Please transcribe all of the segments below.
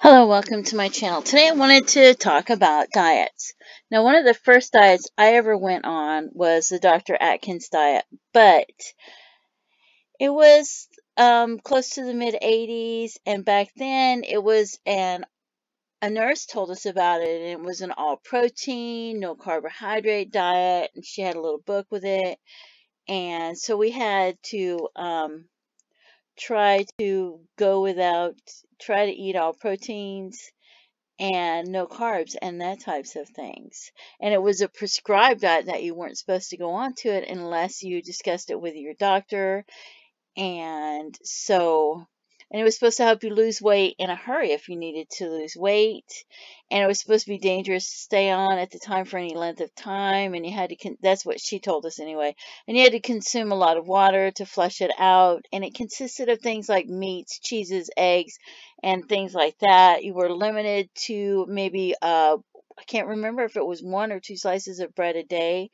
Hello, welcome to my channel. Today I wanted to talk about diets. Now, one of the first diets I ever went on was the Dr. Atkins diet, but it was close to the mid 80s, and back then it was a nurse told us about it, and it was an all protein, no carbohydrate diet, and she had a little book with it, and so we had to try to try to eat all proteins and no carbs and that types of things. And it was a prescribed diet that you weren't supposed to go on to it unless you discussed it with your doctor. And it was supposed to help you lose weight in a hurry if you needed to lose weight. And it was supposed to be dangerous to stay on at the time for any length of time. And you had to, that's what she told us anyway. And you had to consume a lot of water to flush it out. And it consisted of things like meats, cheeses, eggs, and things like that. You were limited to maybe, I can't remember if it was 1 or 2 slices of bread a day.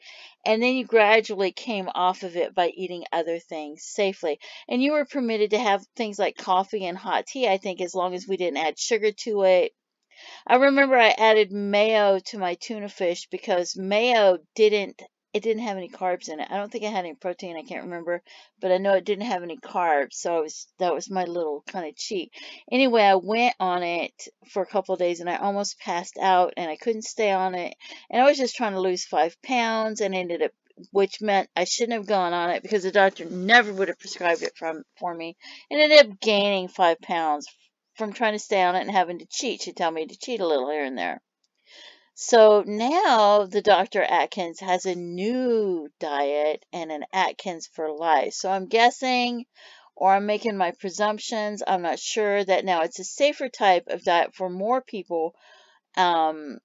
And then you gradually came off of it by eating other things safely. And you were permitted to have things like coffee and hot tea, I think, as long as we didn't add sugar to it. I remember I added mayo to my tuna fish because mayo didn't have any carbs in it. I don't think it had any protein, I can't remember, but I know it didn't have any carbs, so that was my little kind of cheat. Anyway, I went on it for a couple of days and I almost passed out and I couldn't stay on it. And I was just trying to lose 5 pounds and ended up, which meant I shouldn't have gone on it because the doctor never would have prescribed it for me, and ended up gaining 5 pounds from trying to stay on it and having to cheat. She'd tell me to cheat a little here and there. So now the Dr. Atkins has a new diet and an Atkins for life. So I'm guessing, or I'm making my presumptions, I'm not sure, that now it's a safer type of diet for more people, and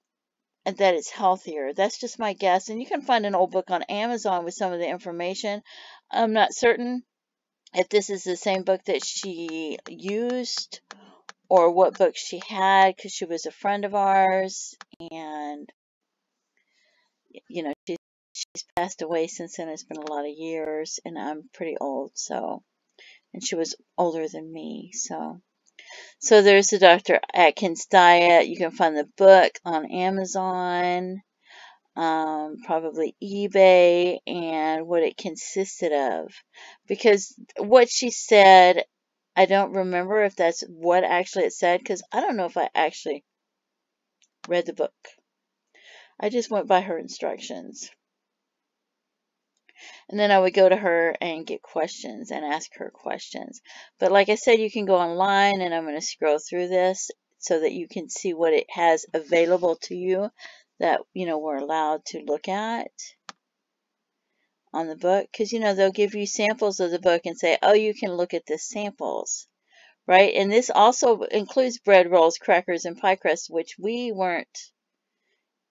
that it's healthier. That's just my guess. And you can find an old book on Amazon with some of the information. I'm not certain if this is the same book that she used or what book she had, because she was a friend of ours, and she's passed away since then. It's been a lot of years, and I'm pretty old, and she was older than me, so there's the Dr. Atkins diet. You can find the book on Amazon, probably eBay, and what it consisted of, because what she said, I don't remember if that's what actually it said, because I don't know if I actually read the book. I just went by her instructions. And then I would go to her and get questions and ask her questions. But like I said, you can go online, and I'm going to scroll through this so that you can see what it has available to you that, we're allowed to look at on the book. Because, they'll give you samples of the book and say, oh, you can look at the samples, right? And this also includes bread rolls, crackers, and pie crusts, which we weren't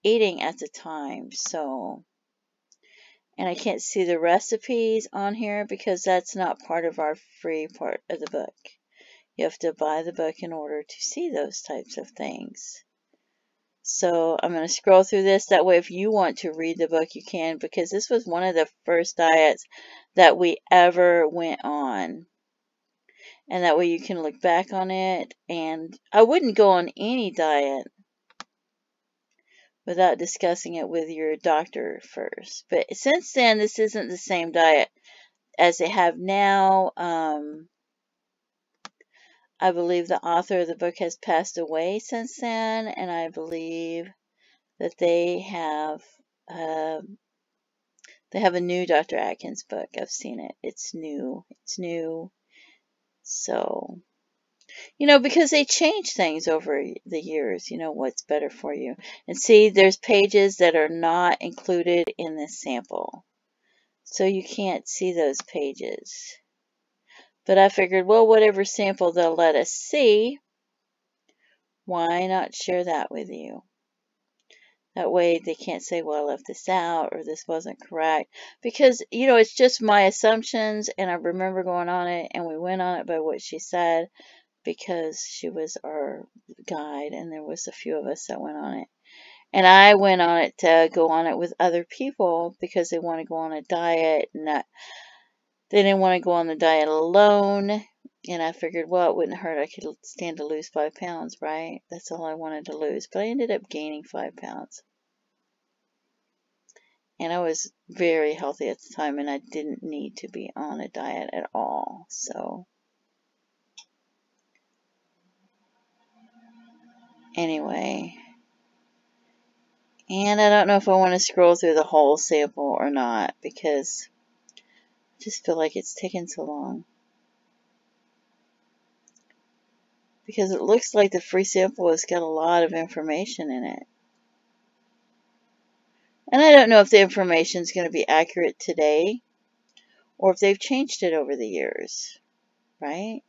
eating at the time, and I can't see the recipes on here because that's not part of our free part of the book. You have to buy the book in order to see those types of things. So I'm going to scroll through this. That way, if you want to read the book, you can, because this was one of the first diets that we ever went on. And that way you can look back on it. And I wouldn't go on any diet without discussing it with your doctor first. But since then, this isn't the same diet as they have now. I believe the author of the book has passed away since then, and I believe that they have a new Dr. Atkins book. I've seen it. It's new. It's new. So, because they change things over the years, what's better for you. And see, there's pages that are not included in this sample. So you can't see those pages. But I figured, well, whatever sample they'll let us see, why not share that with you? That way they can't say, well, I left this out or this wasn't correct. Because, it's just my assumptions, and I remember going on it, and we went on it by what she said, because she was our guide, and there was a few of us that went on it. And I went on it to go on it with other people because they want to go on a diet, and they didn't want to go on the diet alone. And I figured, well, it wouldn't hurt. I could stand to lose 5 pounds, right? That's all I wanted to lose. But I ended up gaining 5 pounds. And I was very healthy at the time, and I didn't need to be on a diet at all. So, anyway. And I don't know if I want to scroll through the whole sample or not, because I just feel like it's taking so long. Because it looks like the free sample has got a lot of information in it. And I don't know if the information is going to be accurate today or if they've changed it over the years, right?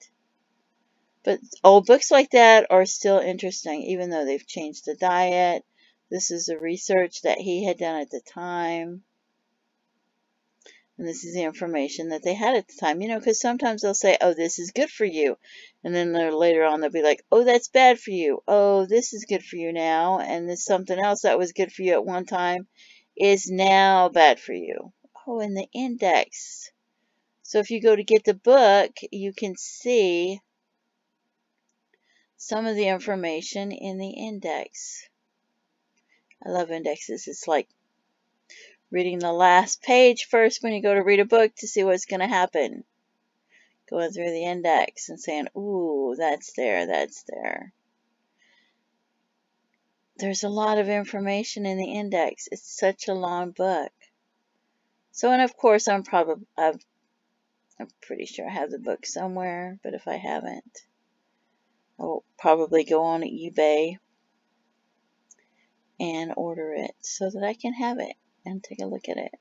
But old books like that are still interesting, even though they've changed the diet. This is the research that he had done at the time. And this is the information that they had at the time. You know, because sometimes they'll say, oh, this is good for you. And then later on they'll be like, oh, that's bad for you. Oh, this is good for you now. And this something else that was good for you at one time is now bad for you. Oh, and the index. So if you go to get the book, you can see some of the information in the index. I love indexes. It's like reading the last page first when you go to read a book to see what's going to happen. Going through the index and saying, ooh, that's there, that's there. There's a lot of information in the index. It's such a long book. So, and of course, I'm pretty sure I have the book somewhere, but if I haven't, I will probably go on eBay and order it so that I can have it and take a look at it.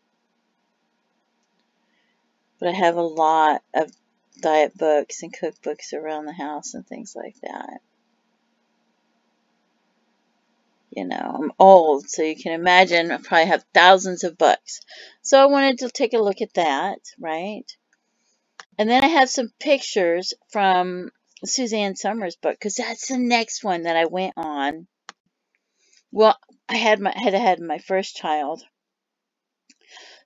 But I have a lot of diet books and cookbooks around the house and things like that. You know, I'm old, so you can imagine I probably have thousands of books. So I wanted to take a look at that, right? And then I have some pictures from Suzanne Summers' book, because that's the next one that I went on. Well, I had my first child.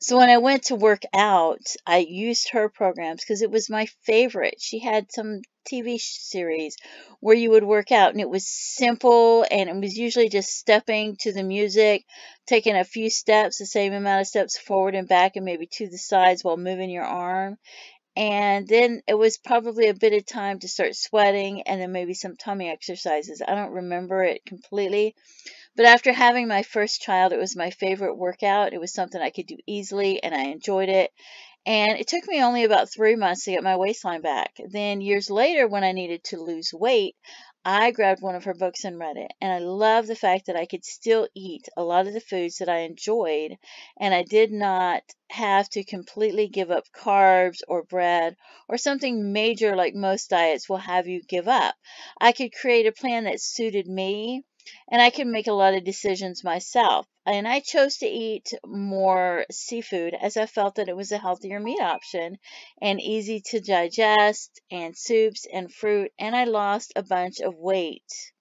So when I went to work out, I used her programs because it was my favorite. She had some TV series where you would work out, and it was simple, and it was usually just stepping to the music, taking a few steps, the same amount of steps forward and back, and maybe to the sides while moving your arm. And then it was probably a bit of time to start sweating, and then maybe some tummy exercises. I don't remember it completely. But after having my first child, it was my favorite workout. It was something I could do easily, and I enjoyed it. And it took me only about 3 months to get my waistline back. Then years later, when I needed to lose weight, I grabbed one of her books and read it. And I love the fact that I could still eat a lot of the foods that I enjoyed, and I did not have to completely give up carbs or bread or something major like most diets will have you give up. I could create a plan that suited me, and I can make a lot of decisions myself. And I chose to eat more seafood as I felt that it was a healthier meat option and easy to digest, and soups and fruit. And I lost a bunch of weight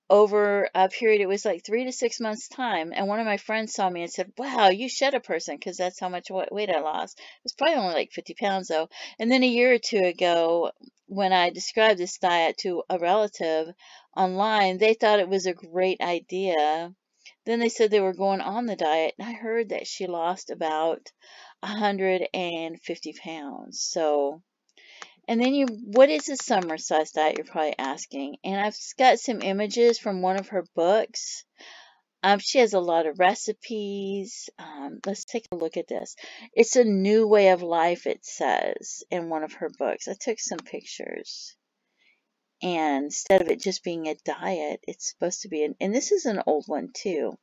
over a period. It was like 3 to 6 months time. And one of my friends saw me and said, wow, you shed a person, because that's how much weight I lost. It was probably only like 50 pounds though. And then a year or two ago, when I described this diet to a relative online, they thought it was a great idea. Then they said they were going on the diet, and I heard that she lost about 150 pounds. So, and then what is a Somersize diet, you're probably asking? And I've got some images from one of her books. She has a lot of recipes. Let's take a look at this. It's a new way of life, it says in one of her books. I took some pictures. And instead of it just being a diet, it's supposed to be and this is an old one too.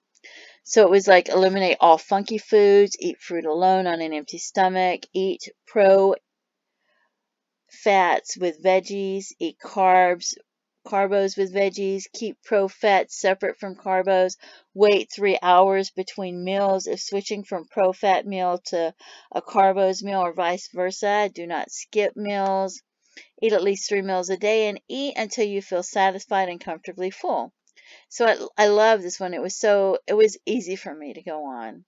So it was like eliminate all funky foods, eat fruit alone on an empty stomach, eat fats with veggies, eat carbos with veggies, keep pro-fats separate from carbos, wait 3 hours between meals if switching from pro-fat meal to a carbos meal or vice versa. Do not skip meals. Eat at least 3 meals a day and eat until you feel satisfied and comfortably full. So I love this one. It was easy for me to go on.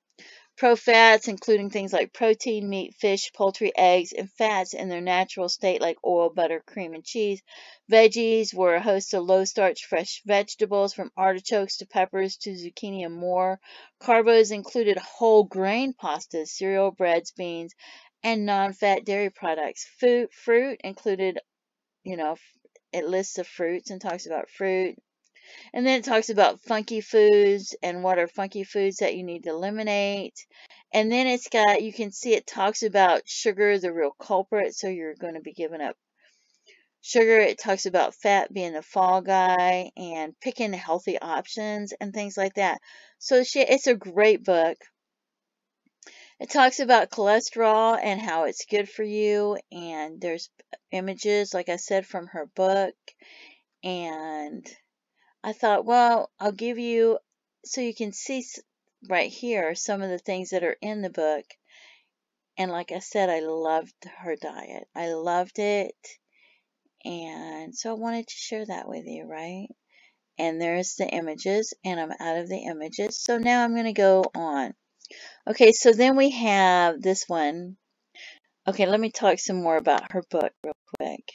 Pro-fats, including things like protein, meat, fish, poultry, eggs, and fats in their natural state like oil, butter, cream, and cheese. Veggies were a host of low-starch fresh vegetables from artichokes to peppers to zucchini and more. Carbs included whole grain pastas, cereal, breads, beans, and non-fat dairy products. Fruit included, you know, it lists the fruits and talks about fruit. And then it talks about funky foods and what are funky foods that you need to eliminate. And then it's got, you can see it talks about sugar, the real culprit. So you're going to be giving up sugar. It talks about fat being the fall guy and picking healthy options and things like that. So it's a great book. It talks about cholesterol and how it's good for you. And there's images, like I said, from her book. And I thought, well, I'll give you, so you can see right here some of the things that are in the book. And like I said, I loved her diet. I loved it. And so I wanted to share that with you, right? And there's the images, and I'm out of the images. So now I'm going to go on. Okay, so then we have this one. Okay, let me talk some more about her book real quick.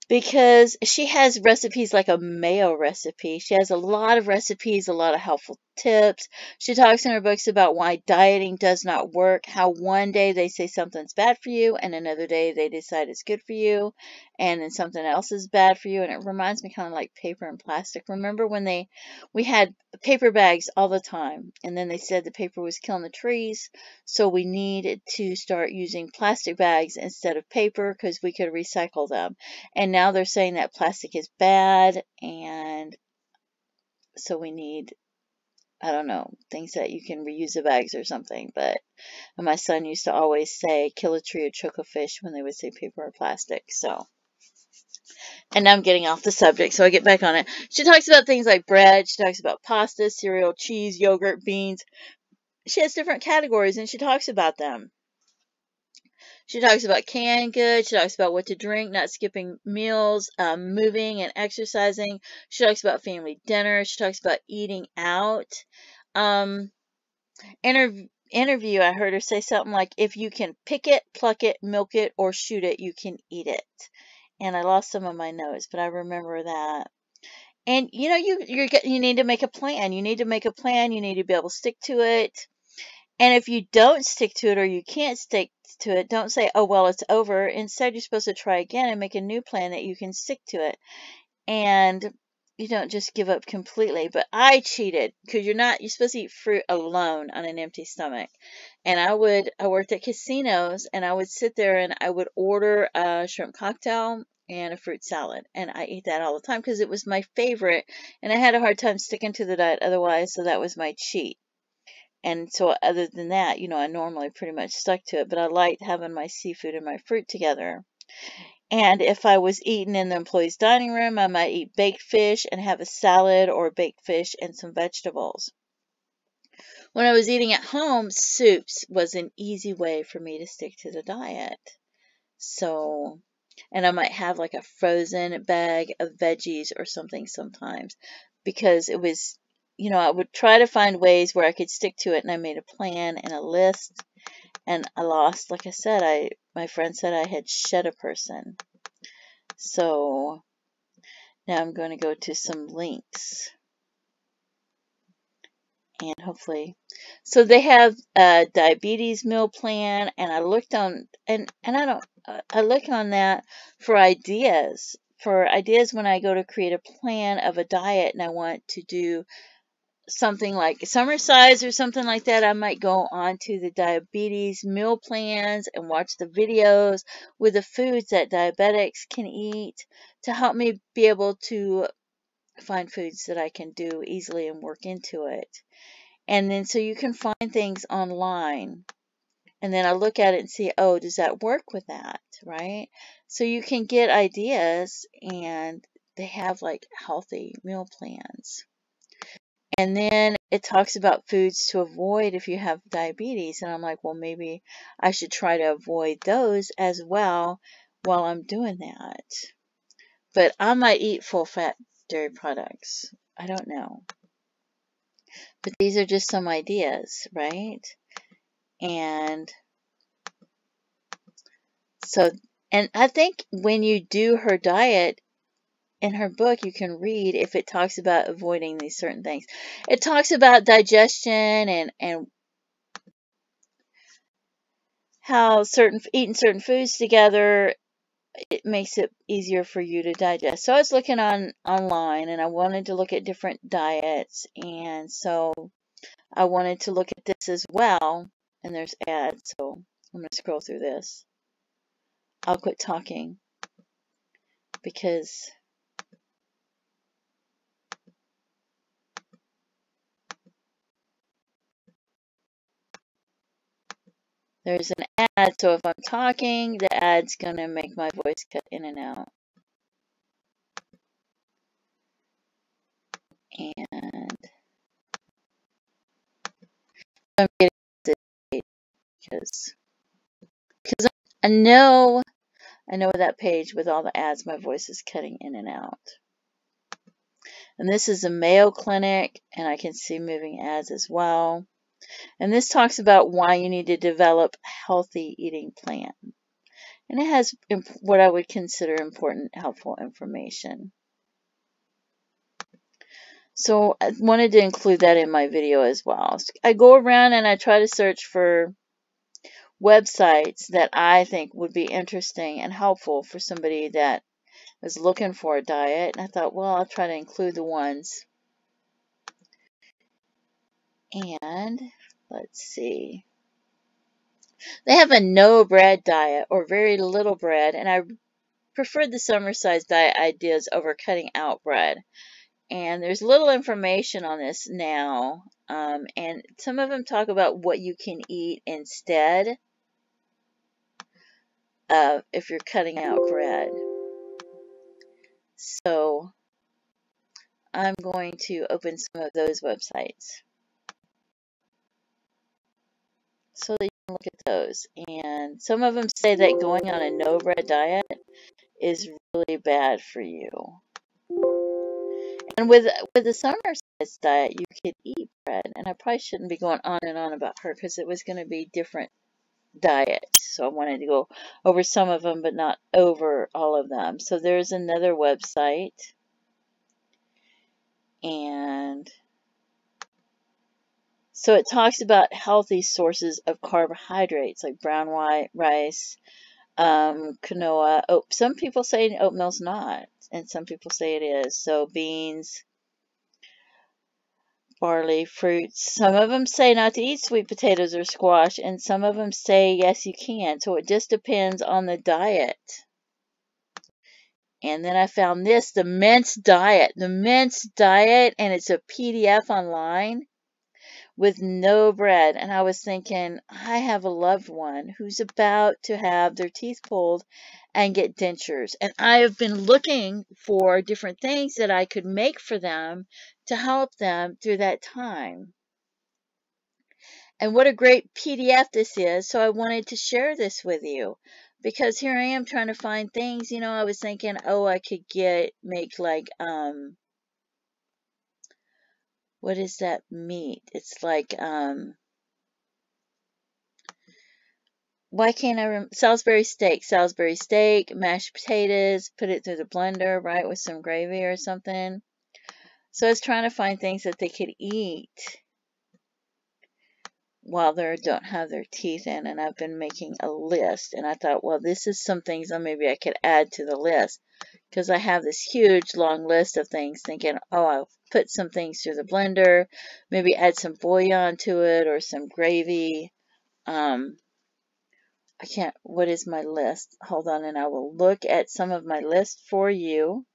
Because she has recipes like a mayo recipe. She has a lot of recipes, a lot of helpful tips. She talks in her books about why dieting does not work, how one day they say something's bad for you, and another day they decide it's good for you, and then something else is bad for you. And it reminds me kind of like paper and plastic. Remember when we had paper bags all the time, and then they said the paper was killing the trees, so we needed to start using plastic bags instead of paper because we could recycle them. And now they're saying that plastic is bad, and so we need, I don't know, things that you can reuse the bags or something. But my son used to always say, kill a tree or choke a fish when they would say paper or plastic. So, and now I'm getting off the subject, so I get back on it. She talks about things like bread. She talks about pasta, cereal, cheese, yogurt, beans. She has different categories, and she talks about them. She talks about canned goods. She talks about what to drink, not skipping meals, moving and exercising. She talks about family dinner. She talks about eating out. Interview, I heard her say something like, if you can pick it, pluck it, milk it, or shoot it, you can eat it. And I lost some of my notes, but I remember that. And, you know, you need to make a plan. You need to make a plan. You need to be able to stick to it. And if you don't stick to it or you can't stick to it, don't say, oh, well, it's over. Instead, you're supposed to try again and make a new plan that you can stick to it. And you don't just give up completely. But I cheated because you're supposed to eat fruit alone on an empty stomach. And I worked at casinos, and I would sit there and I would order a shrimp cocktail and a fruit salad. And I ate that all the time because it was my favorite. And I had a hard time sticking to the diet otherwise, so that was my cheat. And so other than that, you know, I normally pretty much stuck to it, but I liked having my seafood and my fruit together. And if I was eating in the employee's dining room, I might eat baked fish and have a salad or baked fish and some vegetables. When I was eating at home, soups was an easy way for me to stick to the diet. So, and I might have like a frozen bag of veggies or something sometimes because it was, you know, I would try to find ways where I could stick to it, and I made a plan and a list, and I lost, like I said, my friend said I had shed a person. So now I'm going to go to some links, and hopefully, so they have a diabetes meal plan, and I looked on, and I look on that for ideas when I go to create a plan of a diet and I want to do something like Somersize or something like that. I might go on to the diabetes meal plans and watch the videos with the foods that diabetics can eat to help me be able to find foods that I can do easily and work into it. And then so you can find things online. And then I look at it and see, oh, does that work with that, right? So you can get ideas, and they have like healthy meal plans. And then it talks about foods to avoid if you have diabetes. And I'm like, well, maybe I should try to avoid those as well while I'm doing that. But I might eat full-fat dairy products. I don't know. But these are just some ideas, right? And so, and I think when you do her diet in her book, you can read if it talks about avoiding these certain things. It talks about digestion and how eating certain foods together, it makes it easier for you to digest. So I was looking online and I wanted to look at different diets, and so I wanted to look at this as well. And there's ads, so I'm going to scroll through this. I'll quit talking because there's an ad, so if I'm talking, the ad's going to make my voice cut in and out. And I'm getting this because I know that page with all the ads, my voice is cutting in and out. And this is a Mayo Clinic, and I can see moving ads as well. And this talks about why you need to develop a healthy eating plan. And it has what I would consider important, helpful information. So I wanted to include that in my video as well. I go around and I try to search for websites that I think would be interesting and helpful for somebody that is looking for a diet. And I thought, well, I'll try to include the ones. And let's see. They have a no bread diet or very little bread, and I preferred the Somersize diet ideas over cutting out bread. And there's little information on this now, and some of them talk about what you can eat instead of if you're cutting out bread. So I'm going to open some of those websites so that you can look at those. And some of them say that going on a no bread diet is really bad for you. And with the Somersize diet, you could eat bread. And I probably shouldn't be going on and on about her because it was going to be different diets. So I wanted to go over some of them, but not over all of them. So there's another website. And so it talks about healthy sources of carbohydrates like brown rice, quinoa. Some people say oatmeal's not, and some people say it is. So beans, barley, fruits. Some of them say not to eat sweet potatoes or squash, and some of them say yes, you can. So it just depends on the diet. And then I found this, the Mince Diet. The Mince Diet, and it's a PDF online with no bread. And I was thinking, I have a loved one who's about to have their teeth pulled and get dentures. And I have been looking for different things that I could make for them to help them through that time. And what a great PDF this is. So I wanted to share this with you. Because here I am trying to find things, I was thinking, oh, I could make like, what is that meat? It's like, why can't I remember? Salisbury steak, mashed potatoes, put it through the blender, right, with some gravy or something. So I was trying to find things that they could eat while they don't have their teeth in, and I've been making a list, and I thought, well, this is some things that maybe I could add to the list, because I have this huge long list of things, thinking, oh, I'll put some things through the blender, maybe add some bouillon to it, or some gravy. What is my list? Hold on, and I will look at some of my list for you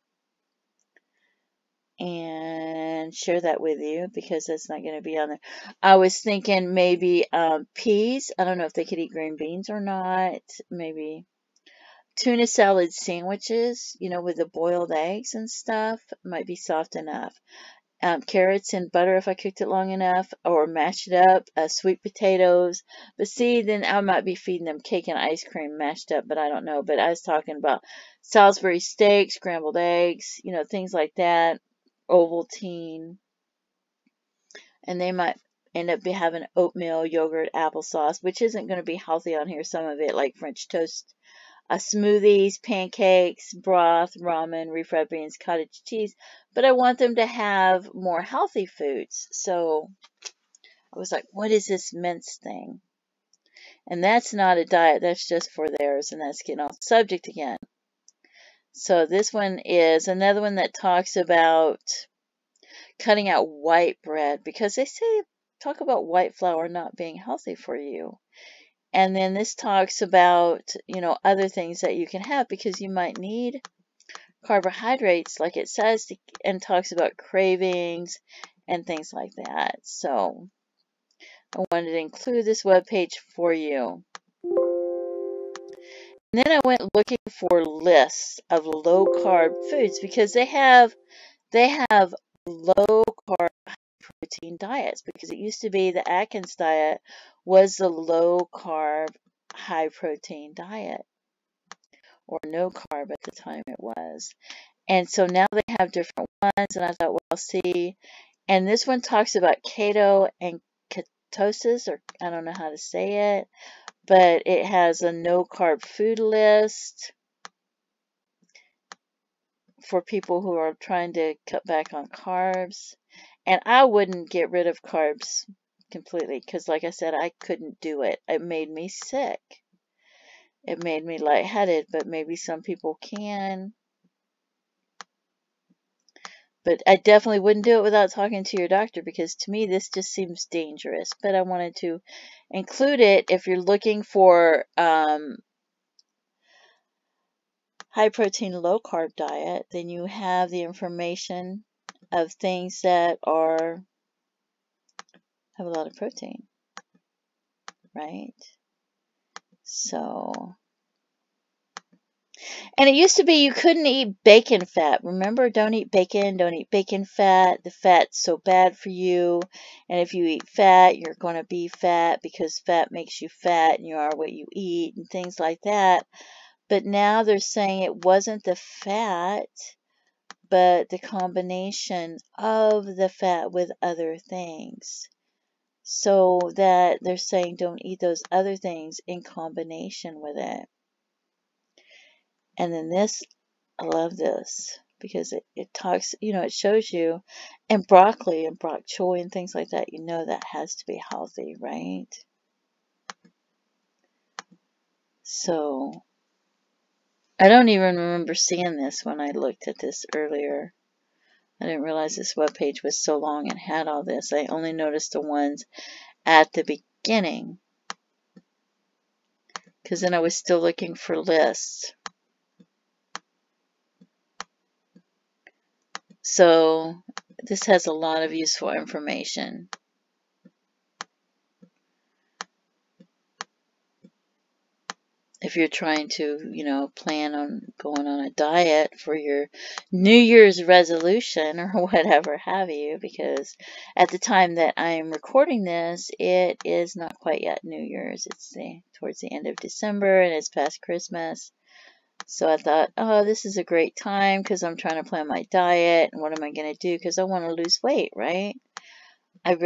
and share that with you because that's not going to be on there. I was thinking maybe peas. I don't know if they could eat green beans or not. Maybe tuna salad sandwiches, with the boiled eggs and stuff, might be soft enough. Carrots and butter if I cooked it long enough, or mashed it up, sweet potatoes. But see, then I might be feeding them cake and ice cream mashed up, but I don't know. But I was talking about Salisbury steak, scrambled eggs, things like that, Ovaltine. And they might end up having oatmeal, yogurt, applesauce, which isn't going to be healthy on here. Some of it, like French toast, smoothies, pancakes, broth, ramen, refried beans, cottage cheese. But I want them to have more healthy foods. So I was like, what is this mince thing? And that's not a diet. That's just for theirs. And that's getting off the subject again. So this one is another one that talks about cutting out white bread, because they say talk about white flour not being healthy for you. And then this talks about, other things that you can have because you might need carbohydrates, like it says, and talks about cravings and things like that. So I wanted to include this webpage for you. And then I went looking for lists of low carb foods because they have low carb protein diets, because it used to be the Atkins diet was the low carb high protein diet, or no carb at the time it was. And so now they have different ones, and I thought, well, I'll see. And this one talks about keto and ketosis, or I don't know how to say it, but it has a no carb food list for people who are trying to cut back on carbs. And I wouldn't get rid of carbs completely because, like I said, I couldn't do it. It made me sick. It made me lightheaded, but maybe some people can. But I definitely wouldn't do it without talking to your doctor, because to me this just seems dangerous. But I wanted to include it if you're looking for high protein, low carb diet, then you have the information of things that have a lot of protein, right? So, and it used to be you couldn't eat bacon fat. Remember, don't eat bacon fat. The fat's so bad for you. And if you eat fat, you're going to be fat because fat makes you fat and you are what you eat and things like that. But now they're saying it wasn't the fat, but the combination of the fat with other things. So that they're saying don't eat those other things in combination with it. And then this, I love this because it talks, it shows you, and broccoli and bok choy and things like that, that has to be healthy, right? So I don't even remember seeing this when I looked at this earlier. I didn't realize this webpage was so long and had all this. I only noticed the ones at the beginning, because then I was still looking for lists. So this has a lot of useful information. If you're trying to, plan on going on a diet for your New Year's resolution or whatever have you, because at the time that I'm recording this, it is not quite yet New Year's. It's towards the end of December and it's past Christmas. So I thought, oh, this is a great time because I'm trying to plan my diet and what am I going to do, because I want to lose weight, right? At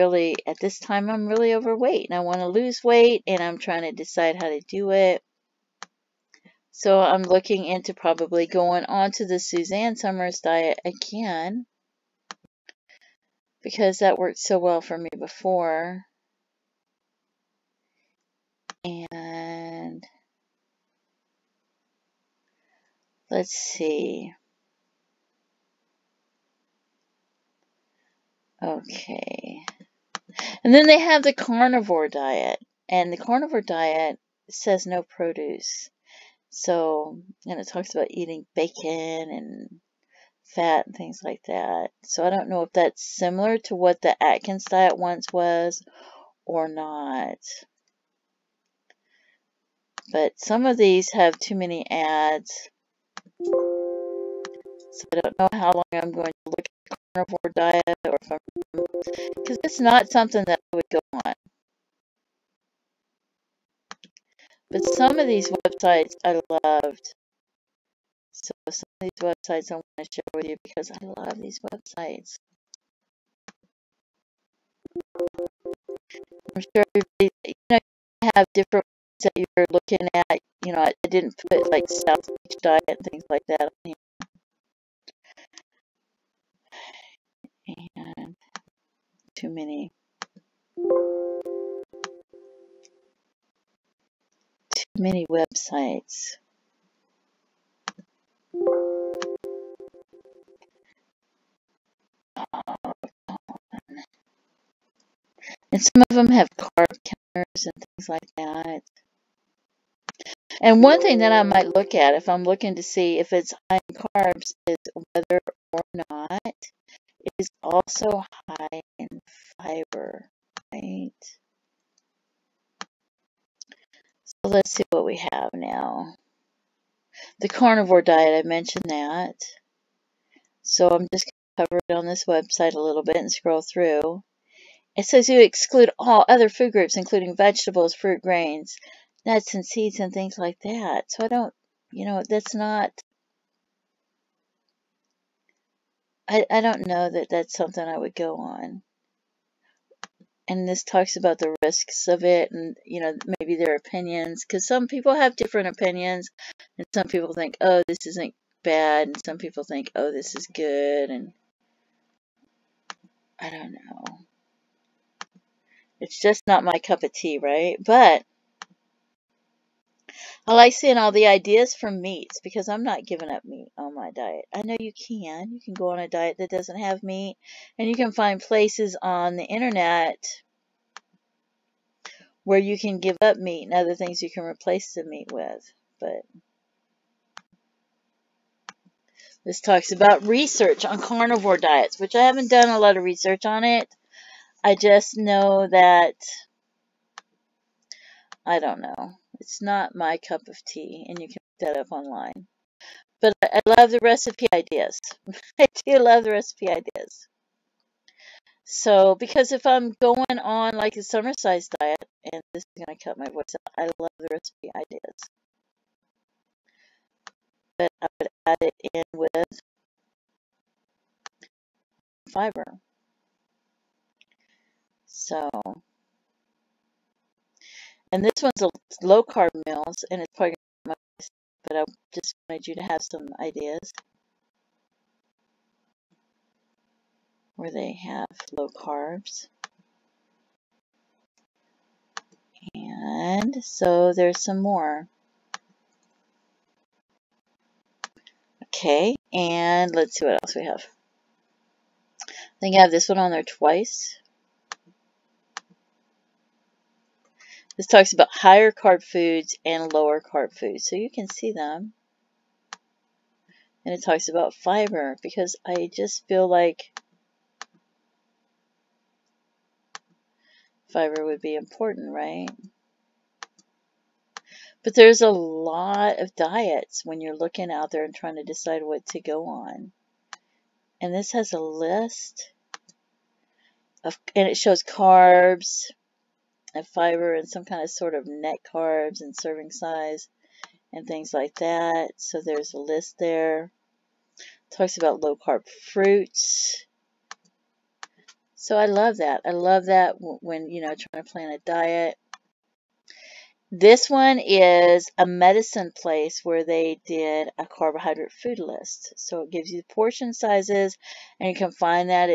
this time, I'm really overweight and I want to lose weight and I'm trying to decide how to do it. So I'm looking into probably going on to the Suzanne Summers diet again, because that worked so well for me before. And let's see. Okay. And then they have the carnivore diet. And the carnivore diet says no produce. So, and it talks about eating bacon and fat and things like that. So I don't know if that's similar to what the Atkins diet once was or not. But some of these have too many ads. So I don't know how long I'm going to look at the carnivore diet, or if I'm, because it's not something that I would go on. But some of these websites I loved. So some of these websites I want to share with you because I love these websites. I'm sure everybody, you have different ones that you're looking at. I didn't put like South Beach diet and things like that on here. And too many websites. And some of them have carb counters and things like that. And one thing that I might look at if I'm looking to see if it's high in carbs is whether or not it is also high in fiber, right? So let's see what we have now. The carnivore diet, I mentioned that. So I'm just going to cover it on this website a little bit and scroll through. It says you exclude all other food groups, including vegetables, fruit, grains, nuts, and seeds, and things like that. So I don't, that's not, I don't know that that's something I would go on. And this talks about the risks of it and, maybe their opinions. Because some people have different opinions. And some people think, oh, this isn't bad. And some people think, oh, this is good. And I don't know. It's just not my cup of tea, right? But I like seeing all the ideas from meats because I'm not giving up meat on my diet. I know you can. You can go on a diet that doesn't have meat. And you can find places on the internet where you can give up meat and other things you can replace the meat with. But this talks about research on carnivore diets, which I haven't done a lot of research on it. I just know that, I don't know. It's not my cup of tea, and you can look that up online. But I love the recipe ideas. I do love the recipe ideas. So, because if I'm going on like a Somersize diet, and this is going to cut my voice out, I love the recipe ideas. But I would add it in with fiber. So, and this one's a low carb meals, and it's probably not my, but I just wanted you to have some ideas where they have low carbs. And so there's some more. Okay, and let's see what else we have. I think I have this one on there twice. This talks about higher carb foods and lower carb foods, so you can see them. And it talks about fiber because I just feel like fiber would be important, right? But there's a lot of diets when you're looking out there and trying to decide what to go on. And this has a list and it shows carbs and fiber and some kind of sort of net carbs and serving size and things like that. So there's a list there. Talks about low carb fruits. So I love that. I love that when, trying to plan a diet. This one is a medicine place where they did a carbohydrate food list. So it gives you portion sizes, and you can find that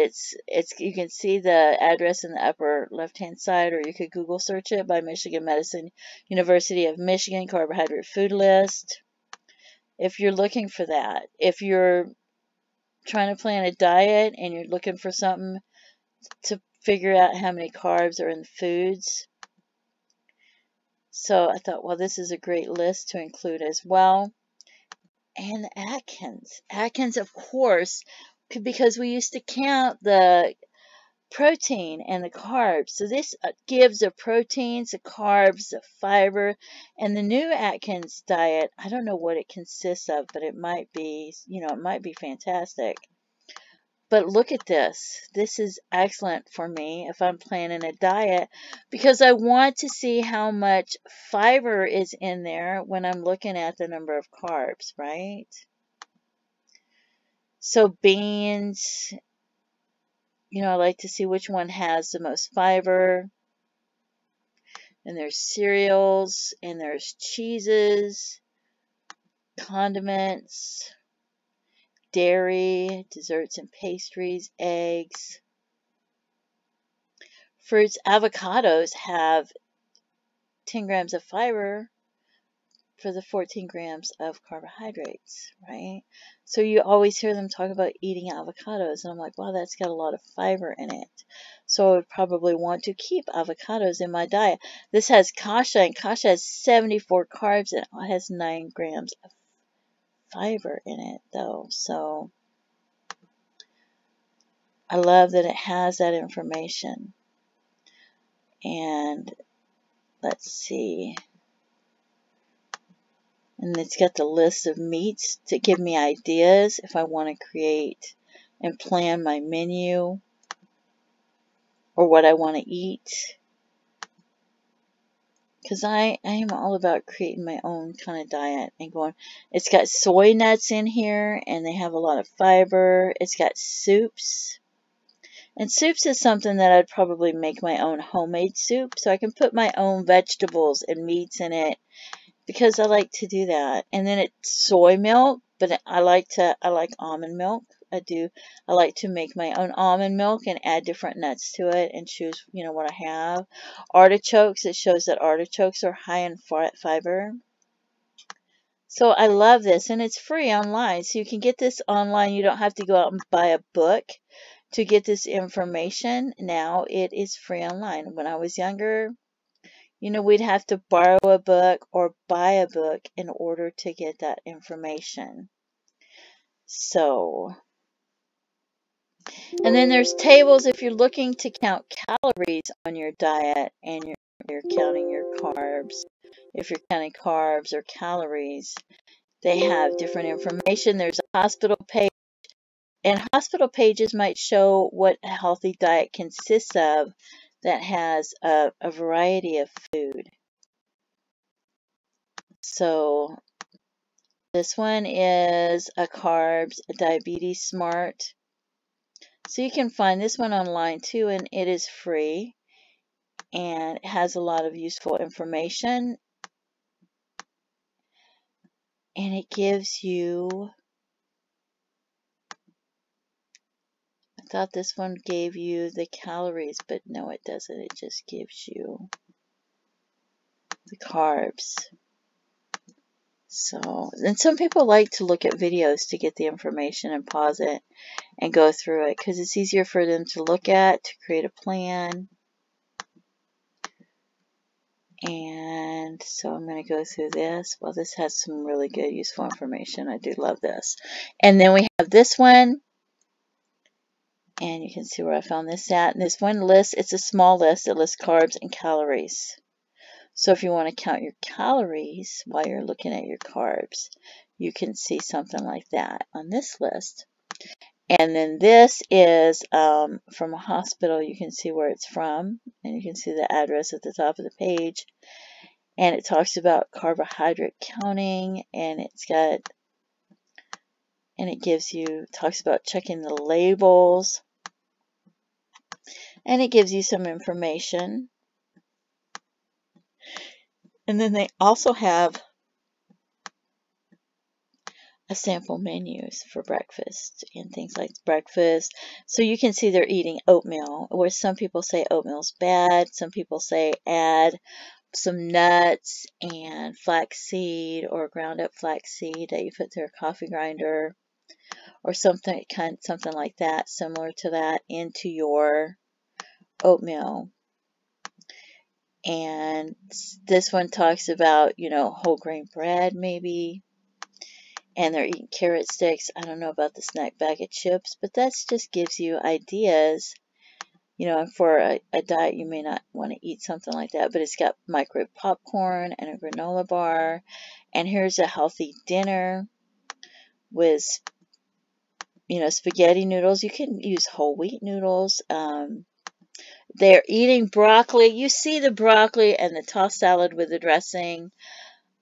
you can see the address in the upper left-hand side, or you could Google search it by Michigan Medicine University of Michigan carbohydrate food list. If you're looking for that, if you're trying to plan a diet and you're looking for something to figure out how many carbs are in the foods. So I thought, well, this is a great list to include as well. And Atkins. Atkins, of course, because we used to count the protein and the carbs. So this gives the proteins, the carbs, the fiber, and the new Atkins diet. I don't know what it consists of, but it might be, it might be fantastic. But look at this. This is excellent for me if I'm planning a diet because I want to see how much fiber is in there when I'm looking at the number of carbs, right? So beans, I like to see which one has the most fiber. And there's cereals, and there's cheeses, condiments, dairy, desserts and pastries, eggs, fruits. Avocados have 10 grams of fiber for the 14 grams of carbohydrates, right? So you always hear them talk about eating avocados, and I'm like, wow, that's got a lot of fiber in it. So I would probably want to keep avocados in my diet. This has kasha, and kasha has 74 carbs, and it has 9 grams of fiber in it, though. So I love that it has that information. And let's see. And it's got the list of meats to give me ideas if I want to create and plan my menu or what I want to eat. Because I am all about creating my own kind of diet and going. It's got soy nuts in here, and they have a lot of fiber. It's got soups. And soups is something that I'd probably make my own homemade soup, so I can put my own vegetables and meats in it, because I like to do that. And then it's soy milk, but I like almond milk. I like to make my own almond milk and add different nuts to it and choose, what I have. Artichokes, it shows that artichokes are high in fiber. So I love this, and it's free online. So you can get this online. You don't have to go out and buy a book to get this information. Now it is free online. When I was younger, we'd have to borrow a book or buy a book in order to get that information. So, and then there's tables if you're looking to count calories on your diet and you're counting your carbs. If you're counting carbs or calories, they have different information. There's a hospital page, and hospital pages might show what a healthy diet consists of that has a variety of food. So this one is a Carbs, a Diabetes Smart. So you can find this one online too, and it is free, and it has a lot of useful information, and it gives you, I thought this one gave you the calories, but no, it doesn't. It just gives you the carbs. So, and some people like to look at videos to get the information and pause it and go through it, because it's easier for them to look at, to create a plan. And so I'm going to go through this. Well, this has some really good, useful information. I do love this. And then we have this one. And you can see where I found this at. And this one list, it's a small list. It lists carbs and calories. So if you want to count your calories while you're looking at your carbs, you can see something like that on this list. And then this is from a hospital. You can see where it's from, and you can see the address at the top of the page. And it talks about carbohydrate counting, and it talks about checking the labels, and it gives you some information. And then they also have a sample menus for breakfast and things like breakfast. So you can see they're eating oatmeal, where some people say oatmeal's bad. Some people say add some nuts and flaxseed or ground up flaxseed that you put through a coffee grinder or something like that, similar to that, into your oatmeal. And this one talks about, whole grain bread maybe. And they're eating carrot sticks. I don't know about the snack bag of chips, but that just gives you ideas. And for a diet, you may not want to eat something like that, but it's got microwave popcorn and a granola bar. And here's a healthy dinner with, spaghetti noodles. You can use whole wheat noodles. They're eating broccoli. You see the broccoli and the tossed salad with the dressing.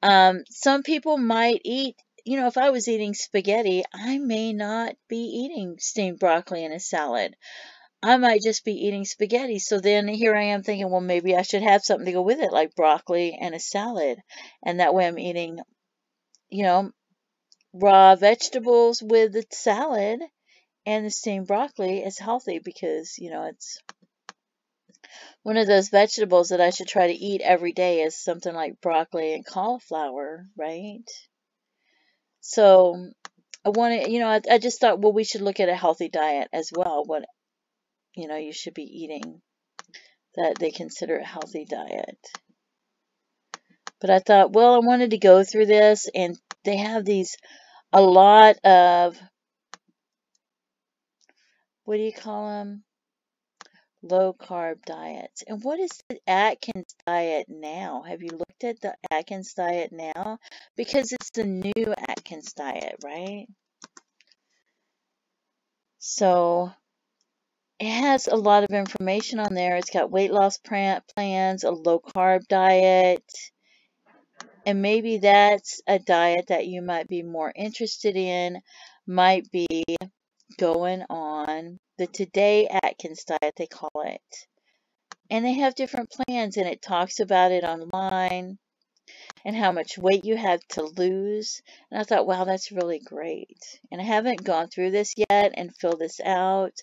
Some people might eat, if I was eating spaghetti, I may not be eating steamed broccoli in a salad. I might just be eating spaghetti. So then here I am thinking, well, maybe I should have something to go with it, like broccoli and a salad. And that way I'm eating, you know, raw vegetables with the salad, and the steamed broccoli is healthy because, it's one of those vegetables that I should try to eat every day is something like broccoli and cauliflower, right? So I wanted, I just thought, well, we should look at a healthy diet as well. What, you should be eating that they consider a healthy diet. But I thought, well, I wanted to go through this, and they have a lot of, what do you call them? Low carb diets. And what is the Atkins diet now? Have you looked at the Atkins diet now? Because it's the new Atkins diet, right? So it has a lot of information on there. It's got weight loss plans, a low carb diet, and maybe that's a diet that you might be more interested in, might be going on the Today Atkins diet, they call it. And they have different plans, and it talks about it online and how much weight you have to lose. And I thought, wow, that's really great. And I haven't gone through this yet and filled this out,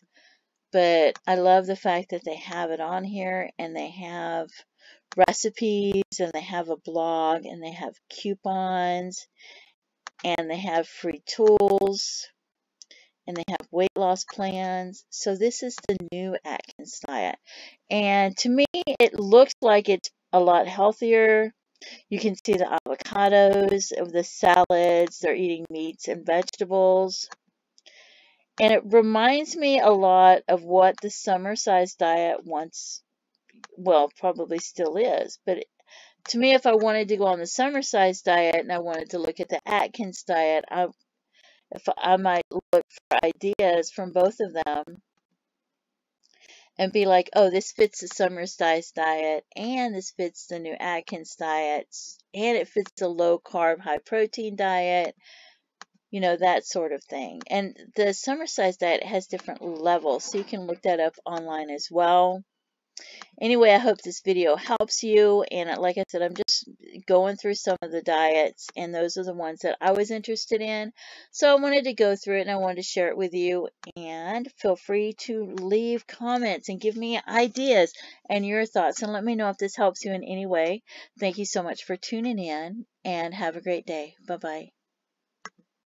but I love the fact that they have it on here, and they have recipes, and they have a blog, and they have coupons, and they have free tools, and they have weight loss plans. So this is the new Atkins diet. And to me, it looks like it's a lot healthier. You can see the avocados, of the salads, they're eating meats and vegetables. And it reminds me a lot of what the Somersize diet once, well, probably still is. But to me, if I wanted to go on the Somersize diet and I wanted to look at the Atkins diet, I might look for ideas from both of them and be like, oh, this fits the Somersize diet, and this fits the new Atkins diet, and it fits the low carb, high protein diet, that sort of thing. And the Somersize diet has different levels, so you can look that up online as well. Anyway, I hope this video helps you, and like I said, I'm just going through some of the diets, and those are the ones that I was interested in. So I wanted to go through it, and I wanted to share it with you, and feel free to leave comments and give me ideas and your thoughts, and let me know if this helps you in any way. Thank you so much for tuning in, and have a great day. Bye-bye.